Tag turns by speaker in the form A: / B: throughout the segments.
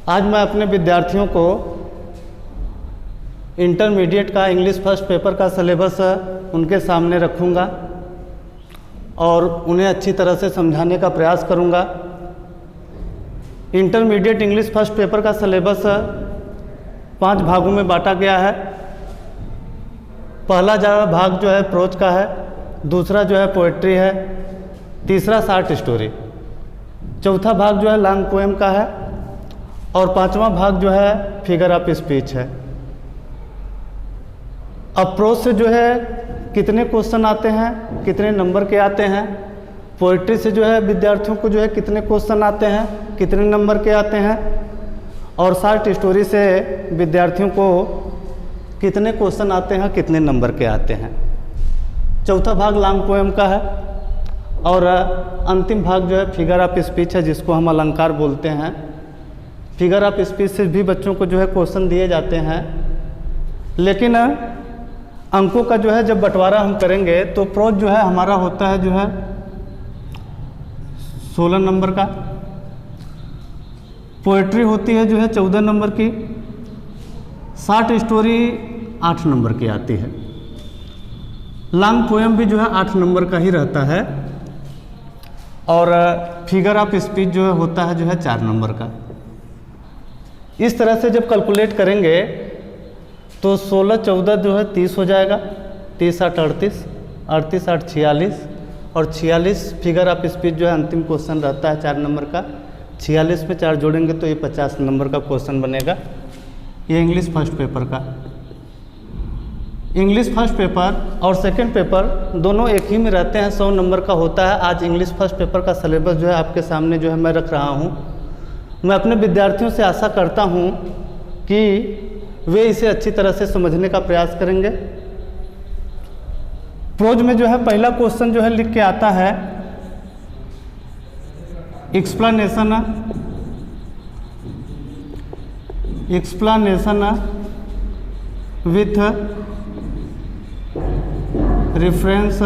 A: आज मैं अपने विद्यार्थियों को इंटरमीडिएट का इंग्लिश फर्स्ट पेपर का सिलेबस उनके सामने रखूँगा और उन्हें अच्छी तरह से समझाने का प्रयास करूँगा। इंटरमीडिएट इंग्लिश फर्स्ट पेपर का सिलेबस 5 भागों में बांटा गया है। पहला भाग जो है प्रोज का है, दूसरा जो है पोएट्री है, तीसरा शॉर्ट स्टोरी, चौथा भाग जो है लॉन्ग पोएम का है और 5वां भाग जो है फिगर ऑफ स्पीच है। अब प्रोज से जो है कितने क्वेश्चन आते हैं, कितने नंबर के आते हैं, पोइट्री से जो है विद्यार्थियों को जो है कितने क्वेश्चन आते हैं, कितने नंबर के आते हैं, और शॉर्ट स्टोरी से विद्यार्थियों को कितने क्वेश्चन आते हैं, कितने नंबर के आते हैं। चौथा भाग लॉन्ग पोएम का है और अंतिम भाग जो है फिगर ऑफ स्पीच है, जिसको हम अलंकार बोलते हैं। फिगर ऑफ स्पीच से भी बच्चों को जो है क्वेश्चन दिए जाते हैं, लेकिन अंकों का जो है जब बंटवारा हम करेंगे तो प्रोज जो है हमारा होता है जो है 16 नंबर का, पोएट्री होती है जो है 14 नंबर की, शॉर्ट स्टोरी 8 नंबर की आती है, लॉन्ग पोएम भी जो है 8 नंबर का ही रहता है और फिगर ऑफ स्पीच जो है होता है जो है 4 नंबर का। इस तरह से जब कैलकुलेट करेंगे तो 16 14 जो है 30 हो जाएगा, 30 8 38, 38 8 46 और 46 फिगर ऑफ स्पीच जो है अंतिम क्वेश्चन रहता है 4 नंबर का। 46 में 4 जोड़ेंगे तो ये 50 नंबर का क्वेश्चन बनेगा। ये इंग्लिश फर्स्ट पेपर का। इंग्लिश फर्स्ट पेपर और सेकंड पेपर दोनों एक ही में रहते हैं, 100 नंबर का होता है। आज इंग्लिश फर्स्ट पेपर का सिलेबस जो है आपके सामने जो है मैं रख रहा हूँ। मैं अपने विद्यार्थियों से आशा करता हूँ कि वे इसे अच्छी तरह से समझने का प्रयास करेंगे। प्रोज में जो है पहला क्वेश्चन जो है लिख के आता है explanation with reference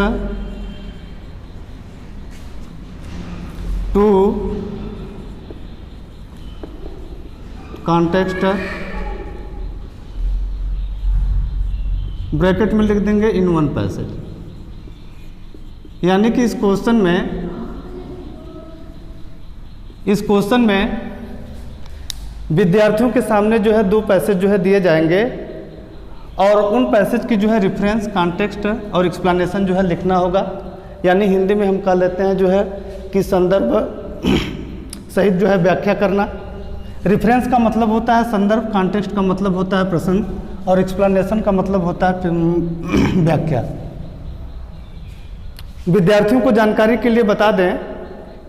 A: to context, bracket में लिख देंगे इन वन पैसेज। यानी कि इस क्वेश्चन में विद्यार्थियों के सामने जो है 2 पैसेज जो है दिए जाएंगे और उन पैसेज की जो है रेफरेंस, कॉन्टेक्स्ट और एक्सप्लेनेशन जो है लिखना होगा। यानी हिंदी में हम कह लेते हैं जो है कि संदर्भ सहित जो है व्याख्या करना। रेफरेंस का मतलब होता है संदर्भ, कॉन्टेक्स्ट का मतलब होता है प्रसंग और एक्सप्लेनेशन का मतलब होता है व्याख्या। विद्यार्थियों को जानकारी के लिए बता दें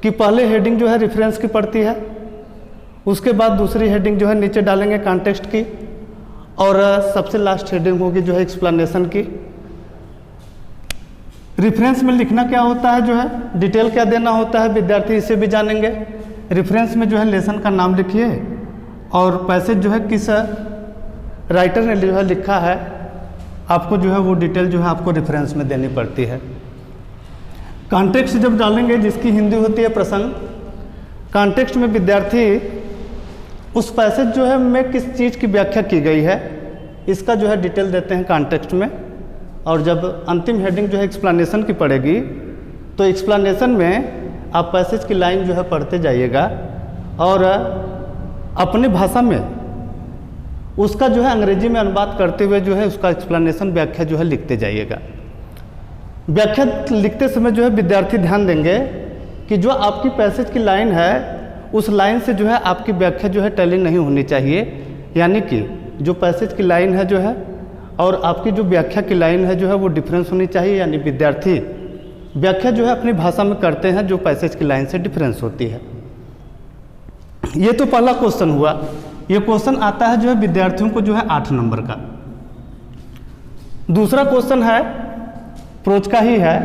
A: कि पहले हेडिंग जो है रेफरेंस की पड़ती है, उसके बाद दूसरी हेडिंग जो है नीचे डालेंगे कॉन्टेक्स्ट की और सबसे लास्ट हेडिंग होगी जो है एक्सप्लेनेशन की। रेफरेंस में लिखना क्या होता है जो है, डिटेल क्या देना होता है, विद्यार्थी इसे भी जानेंगे। रेफरेंस में जो है लेसन का नाम लिखिए और पैसेज जो है किस राइटर ने जो है लिखा है, आपको जो है वो डिटेल जो है आपको रेफरेंस में देनी पड़ती है। कॉन्टेक्स्ट जब डालेंगे, जिसकी हिंदी होती है प्रसंग, कॉन्टेक्स्ट में विद्यार्थी उस पैसेज जो है में किस चीज़ की व्याख्या की गई है इसका जो है डिटेल देते हैं कॉन्टेक्स्ट में। और जब अंतिम हेडिंग जो है एक्सप्लेनेशन की पड़ेगी तो एक्सप्लेनेशन में आप पैसेज की लाइन जो है पढ़ते जाइएगा और अपनी भाषा में उसका जो है अंग्रेजी में अनुवाद करते हुए जो है उसका एक्सप्लेनेशन, व्याख्या जो है लिखते जाइएगा। व्याख्या लिखते समय जो है विद्यार्थी ध्यान देंगे कि जो आपकी पैसेज की लाइन है उस लाइन से जो है आपकी व्याख्या जो है टैली नहीं होनी चाहिए। यानी कि जो पैसेज की लाइन है जो है और आपकी जो व्याख्या की लाइन है जो है वो डिफरेंस होनी चाहिए। यानी विद्यार्थी व्याख्या जो है अपनी भाषा में करते हैं जो पैसेज की लाइन से डिफरेंस होती है। ये तो पहला क्वेश्चन हुआ। ये क्वेश्चन आता है जो है विद्यार्थियों को जो है 8 नंबर का। दूसरा क्वेश्चन है प्रोज का ही है,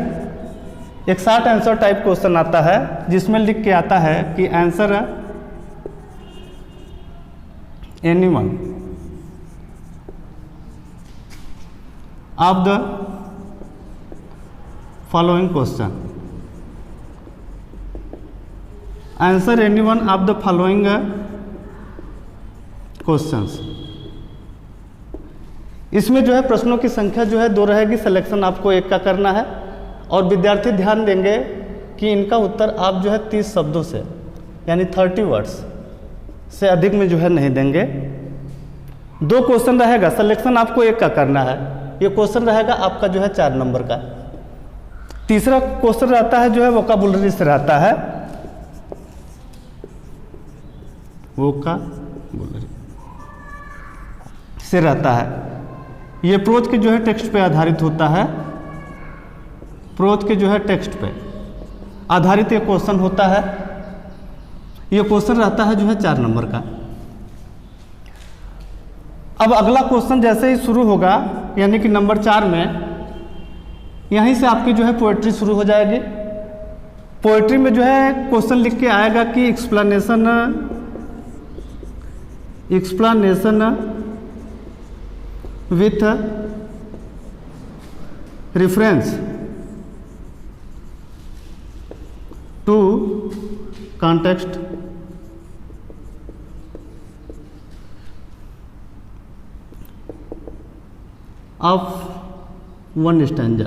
A: एक शॉर्ट आंसर टाइप क्वेश्चन आता है जिसमें लिख के आता है कि answer anyone of the following question. Answer anyone of the following questions. इसमें जो है प्रश्नों की संख्या जो है 2 रहेगी, सिलेक्शन आपको 1 का करना है। और विद्यार्थी ध्यान देंगे कि इनका उत्तर आप जो है 30 शब्दों से यानी 30 वर्ड्स से अधिक में जो है नहीं देंगे। 2 क्वेश्चन रहेगा, सिलेक्शन आपको 1 का करना है। ये क्वेश्चन रहेगा आपका जो है 4 नंबर का। तीसरा क्वेश्चन रहता है जो है वोकाबुलरी से रहता है, वोकाबुलरी से रहता है। ये प्रोज के जो है टेक्स्ट पे आधारित होता है, प्रोज के जो है टेक्स्ट पे आधारित ये क्वेश्चन होता है। ये क्वेश्चन रहता है जो है 4 नंबर का। अब अगला क्वेश्चन जैसे ही शुरू होगा यानी कि नंबर 4 में, यहीं से आपकी जो है पोएट्री शुरू हो जाएगी। पोएट्री में जो है क्वेश्चन लिख के आएगा कि explanation with reference to context of one stanza,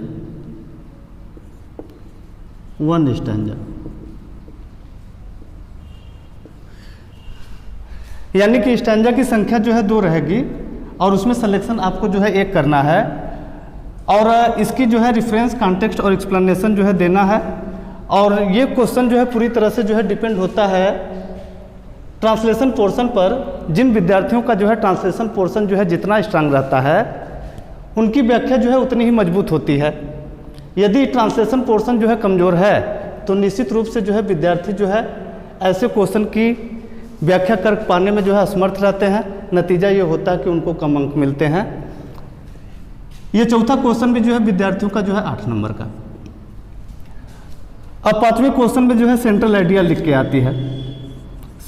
A: यानी कि स्टैंजा की संख्या जो है 2 रहेगी और उसमें सिलेक्शन आपको जो है 1 करना है। और इसकी जो है रेफरेंस, कॉन्टेक्स्ट और एक्सप्लेनेशन जो है देना है। और ये क्वेश्चन जो है पूरी तरह से जो है डिपेंड होता है ट्रांसलेशन पोर्शन पर। जिन विद्यार्थियों का जो है ट्रांसलेशन पोर्शन जो है जितना स्ट्रांग रहता है, उनकी व्याख्या जो है उतनी ही मजबूत होती है। यदि ट्रांसलेशन पोर्शन जो है कमज़ोर है तो निश्चित रूप से जो है विद्यार्थी जो है ऐसे क्वेश्चन की व्याख्या कर पाने में जो है असमर्थ रहते हैं। नतीजा ये होता है कि उनको कम अंक मिलते हैं। ये चौथा क्वेश्चन भी जो है विद्यार्थियों का जो है 8 नंबर का। अब 5वें क्वेश्चन में जो है सेंट्रल आइडिया लिख के आती है,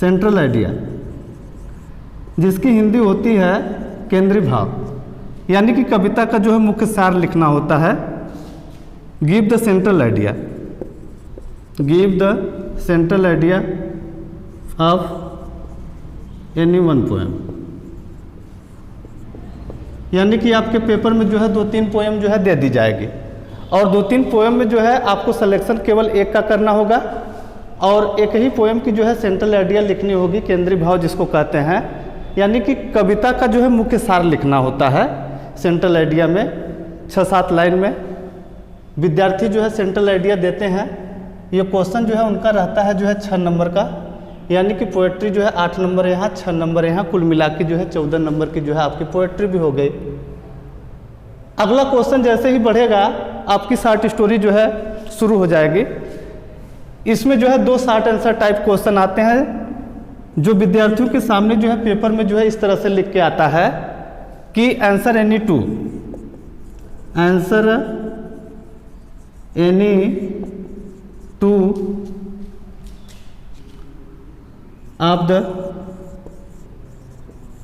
A: सेंट्रल आइडिया, जिसकी हिंदी होती है केंद्रीय भाव, यानी कि कविता का जो है मुख्य सार लिखना होता है। Give the central idea, give the central idea of any one poem, यानी कि आपके पेपर में जो है 2-3 पोएम जो है दे दी जाएगी और 2-3 पोएम में जो है आपको सिलेक्शन केवल 1 का करना होगा और एक ही पोएम की जो है सेंट्रल आइडिया लिखनी होगी, केंद्रीय भाव जिसको कहते हैं। यानी कि कविता का जो है मुख्य सार लिखना होता है सेंट्रल आइडिया में। 6-7 लाइन में विद्यार्थी जो है सेंट्रल आइडिया देते हैं। ये क्वेश्चन जो है उनका रहता है जो है 6 नंबर का, यानी कि पोएट्री जो है 8 नंबर यहाँ, 6 नंबर यहाँ, कुल मिला के जो है 14 नंबर की जो है आपकी पोएट्री भी हो गई। अगला क्वेश्चन जैसे ही बढ़ेगा आपकी शॉर्ट स्टोरी जो है शुरू हो जाएगी। इसमें जो है 2 शॉर्ट आंसर टाइप क्वेश्चन आते हैं जो विद्यार्थियों के सामने जो है पेपर में जो है इस तरह से लिख के आता है कि answer any two, answer any two of the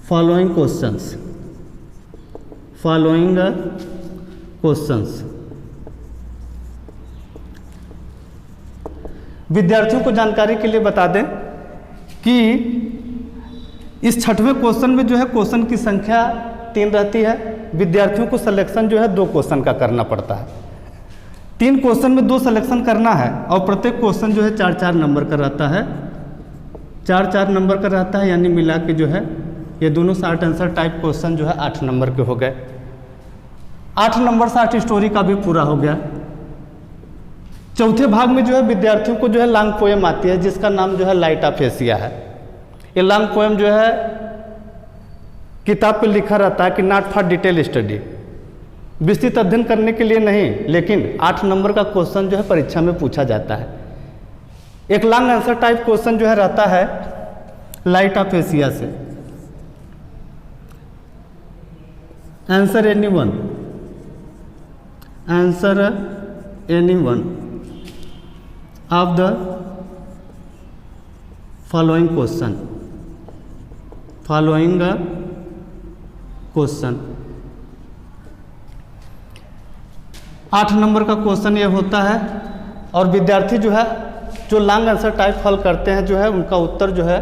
A: following questions, following questions. विद्यार्थियों को जानकारी के लिए बता दें कि इस 6वें क्वेश्चन में जो है क्वेश्चन की संख्या 3 रहती है। विद्यार्थियों को सिलेक्शन जो है 2 क्वेश्चन का करना पड़ता है। 3 क्वेश्चन में 2 सिलेक्शन करना है और प्रत्येक क्वेश्चन जो है 4-4 नंबर का रहता है, 4-4 नंबर का रहता है, यानी मिला के जो है ये दोनों शॉर्ट आंसर टाइप क्वेश्चन जो है 8 नंबर के हो गए। 8 नंबर शॉर्ट स्टोरी का भी पूरा हो गया। चौथे भाग में जो है विद्यार्थियों को जो है लॉन्ग पोएम आती है जिसका नाम जो है लाइट ऑफ एशिया है। ये लॉन्ग पोएम जो है किताब पे लिखा रहता है कि नॉट फॉर डिटेल स्टडी, विस्तृत अध्ययन करने के लिए नहीं, लेकिन 8 नंबर का क्वेश्चन जो है परीक्षा में पूछा जाता है। एक लॉन्ग आंसर टाइप क्वेश्चन जो है रहता है लाइट ऑफ एशिया से, answer any one, answer any one of the following question, following question. 8 number का क्वेश्चन ये होता है और विद्यार्थी जो है जो लॉन्ग आंसर टाइप हल करते हैं जो है उनका उत्तर जो है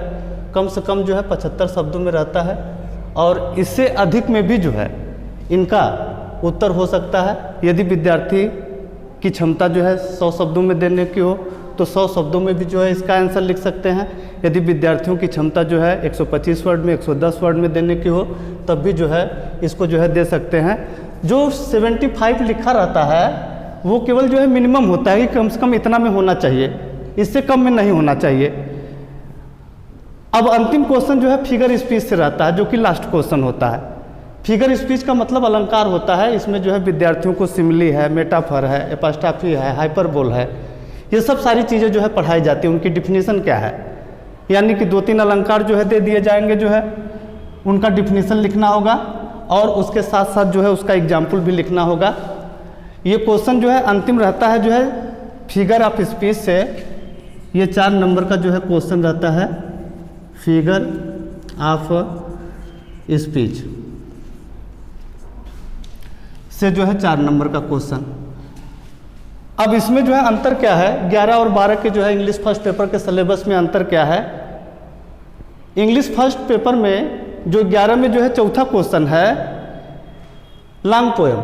A: कम से कम जो है 75 शब्दों में रहता है, और इससे अधिक में भी जो है इनका उत्तर हो सकता है। यदि विद्यार्थी की क्षमता जो है 100 शब्दों में देने की हो तो 100 शब्दों में भी जो है इसका आंसर लिख सकते हैं। यदि विद्यार्थियों की क्षमता जो है 125 वर्ड में, 110 वर्ड में देने की हो तब भी जो है इसको जो है दे सकते हैं। जो 75 लिखा रहता है वो केवल जो है मिनिमम होता है कि कम से कम इतना में होना चाहिए, इससे कम में नहीं होना चाहिए। अब अंतिम क्वेश्चन जो है फिगर स्पीच से रहता है, जो कि लास्ट क्वेश्चन होता है। फिगर स्पीच का मतलब अलंकार होता है। इसमें जो है विद्यार्थियों को सिमिली है, मेटाफर है, एपॉस्ट्रॉफी है, हाइपरबोल है, ये सब सारी चीज़ें जो है पढ़ाई जाती है। उनकी डिफिनीशन क्या है, यानी कि 2-3 अलंकार जो है दे दिए जाएंगे, जो है उनका डिफिनीशन लिखना होगा और उसके साथ साथ जो है उसका एग्जाम्पल भी लिखना होगा। ये क्वेश्चन जो है अंतिम रहता है जो है फिगर ऑफ स्पीच से। ये 4 नंबर का जो है क्वेश्चन रहता है फिगर ऑफ स्पीच से, जो है 4 नंबर का क्वेश्चन। अब इसमें जो है अंतर क्या है, 11 और 12 के जो है इंग्लिश फर्स्ट पेपर के सिलेबस में अंतर क्या है। इंग्लिश फर्स्ट पेपर में जो 11 में जो है चौथा क्वेश्चन है लॉन्ग पोएम।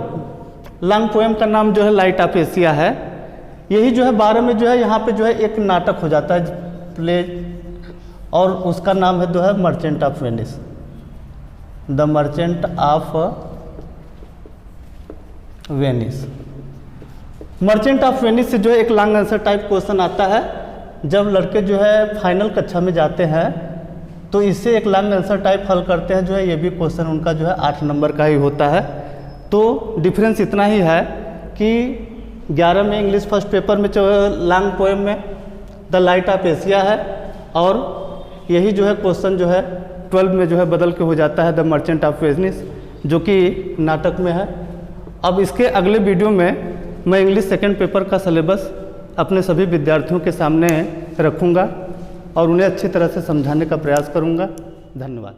A: लॉन्ग पोएम का नाम जो है लाइट ऑफ एशिया है। यही जो है 12 में जो है यहाँ पे जो है एक नाटक हो जाता है, प्ले, और उसका नाम है जो है merchant of Venice, the merchant of Venice. Merchant of Venice से जो है एक लॉन्ग आंसर टाइप क्वेश्चन आता है। जब लड़के जो है फाइनल कक्षा में जाते हैं तो इससे एक लॉन्ग आंसर टाइप हल करते हैं, जो है ये भी क्वेश्चन उनका जो है 8 नंबर का ही होता है। तो डिफरेंस इतना ही है कि 11 में इंग्लिश फर्स्ट पेपर में जो लॉन्ग पोएम में द लाइट ऑफ एशिया है, और यही जो है क्वेश्चन जो है 12 में जो है बदल के हो जाता है द मर्चेंट ऑफ वेनिस, जो कि नाटक में है। अब इसके अगले वीडियो में मैं इंग्लिश सेकंड पेपर का सिलेबस अपने सभी विद्यार्थियों के सामने रखूंगा और उन्हें अच्छी तरह से समझाने का प्रयास करूंगा। धन्यवाद।